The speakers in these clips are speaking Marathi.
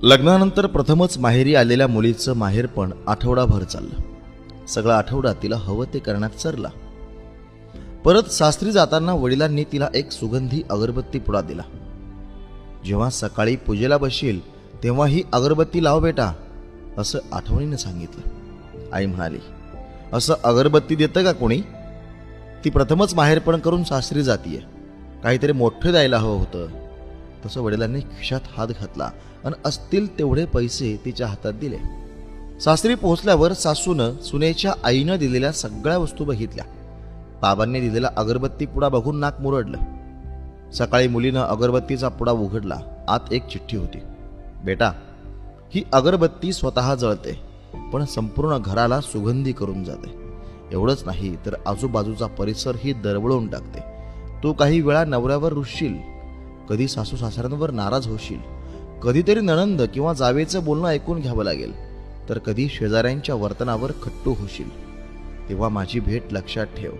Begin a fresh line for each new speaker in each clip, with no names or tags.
लग्नानंतर प्रथमच माहेरी आलेल्या मुलीचं माहेरपण आठवडाभर चाललं. सगळा आठवडा तिला हवं ते करण्यात सरला. परत सासरी जाताना वडिलांनी तिला एक सुगंधी अगरबत्ती पुडा दिला. जेव्हा सकाळी पूजेला बसशील तेव्हा ही अगरबत्ती लाव बेटा, असं आठवणीनं सांगितलं. आई म्हणाली, असं अगरबत्ती देतं का कोणी? ती प्रथमच माहेरपण करून सासरी जातीये, काहीतरी मोठं द्यायला हवं होतं. तसं वडिलांनी खिशात हात घातला आणि असतील तेवढे पैसे तिच्या हातात दिले. सासरी पोहोचल्यावर सासूनं सुनेच्या आईनं दिलेल्या सगळ्या वस्तू बघितल्या. बाबांनी दिलेला अगरबत्ती पुडा बघून नाक मुरडलं. सकाळी मुलीनं अगरबत्तीचा पुडा उघडला. आत एक चिठ्ठी होती. बेटा, ही अगरबत्ती स्वतः जळते, पण संपूर्ण घराला सुगंधी करून जाते. एवढंच नाही तर आजूबाजूचा परिसरही दरवळून टाकते. तू काही वेळा नवऱ्यावर रुसशील, कधी सासू सासऱ्यांवर नाराज होशील, कधीतरी नणंद किंवा जावेचं बोलणं ऐकून घ्यावं लागेल, तर कधी शेजाऱ्यांच्या वर्तनावर खट्टू होशील. तेव्हा माझी भेट लक्षात ठेव.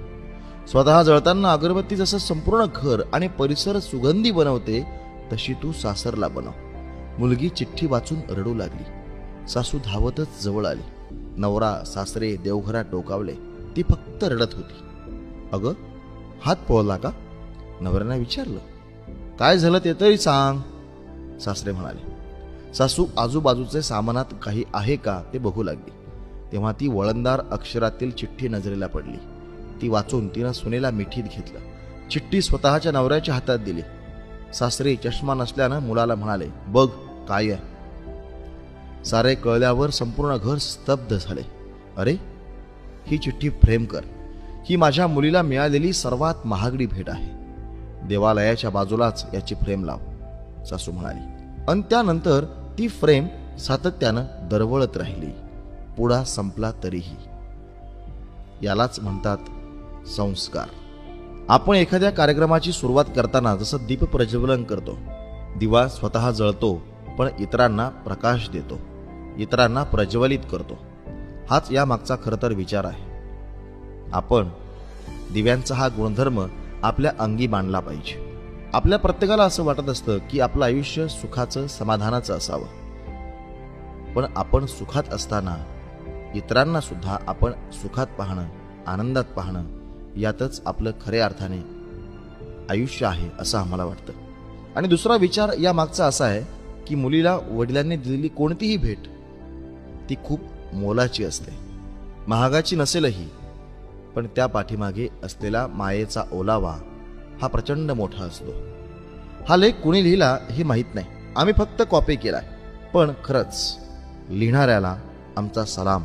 स्वतः जळताना अगरबत्ती जसं संपूर्ण घर आणि परिसर सुगंधी बनवते, तशी तू सासरला बनव. मुलगी चिठ्ठी वाचून रडू लागली. सासू धावतच जवळ आली. नवरा सासरे देवघरात डोकावले. ती फक्त रडत होती. अगं, हात पोळला का? नवऱ्यानं विचारलं. काय झालं ते तरी सांग, सासरे म्हणाले. सासू आजूबाजूचे सामानात काही आहे का ते बघू लागली. तेव्हा ती वळणदार अक्षरातील चिठ्ठी नजरेला पडली. ती वाचून तिनं सुनेला मिठीत घेतलं. चिठ्ठी स्वतःच्या नवऱ्याच्या हातात दिली. सासरे चष्मा नसल्यानं मुलाला म्हणाले, बघ काय आहे. सारे कळल्यावर संपूर्ण घर स्तब्ध झाले. अरे, ही चिठ्ठी फ्रेम कर. ही माझ्या मुलीला मिळालेली सर्वात महागडी भेट आहे. देवालयाच्या बाजूलाच याची फ्रेम लाव, सासू म्हणाली. आणि त्यानंतर ती फ्रेम सातत्यानं दरवळत राहिली. पुढा संपला तरीही. यालाच म्हणतात संस्कार. आपण एखाद्या कार्यक्रमाची सुरुवात करताना जसं दीप प्रज्वलन करतो, दिवा स्वतः जळतो पण इतरांना प्रकाश देतो, इतरांना प्रज्वलित करतो. हाच या मागचा खरं तर विचार आहे. आपण दिव्यांचा हा गुणधर्म आपल्या अंगी बांधला पाहिजे. आपल्या प्रत्येकाला असं वाटत असतं की आपलं आयुष्य सुखाचं समाधानाचं असावं, पण आपण सुखात असताना इतरांना सुद्धा आपण सुखात पाहणं, आनंदात पाहणं, यातच आपलं खऱ्या अर्थाने आयुष्य आहे असं आम्हाला वाटतं. आणि दुसरा विचार या मागचा असा आहे की मुलीला वडिलांनी दिलेली कोणतीही भेट ती खूप मोलाची असते. महागाची नसेलही, पण त्या पाठीमागे असलेला मायेचा ओलावा हा प्रचंड मोठा असतो. हा लेख कुणी लिहिला हे माहीत नाही, आम्ही फक्त कॉपी केलाय. पण खरंच लिहिणाऱ्याला आमचा सलाम.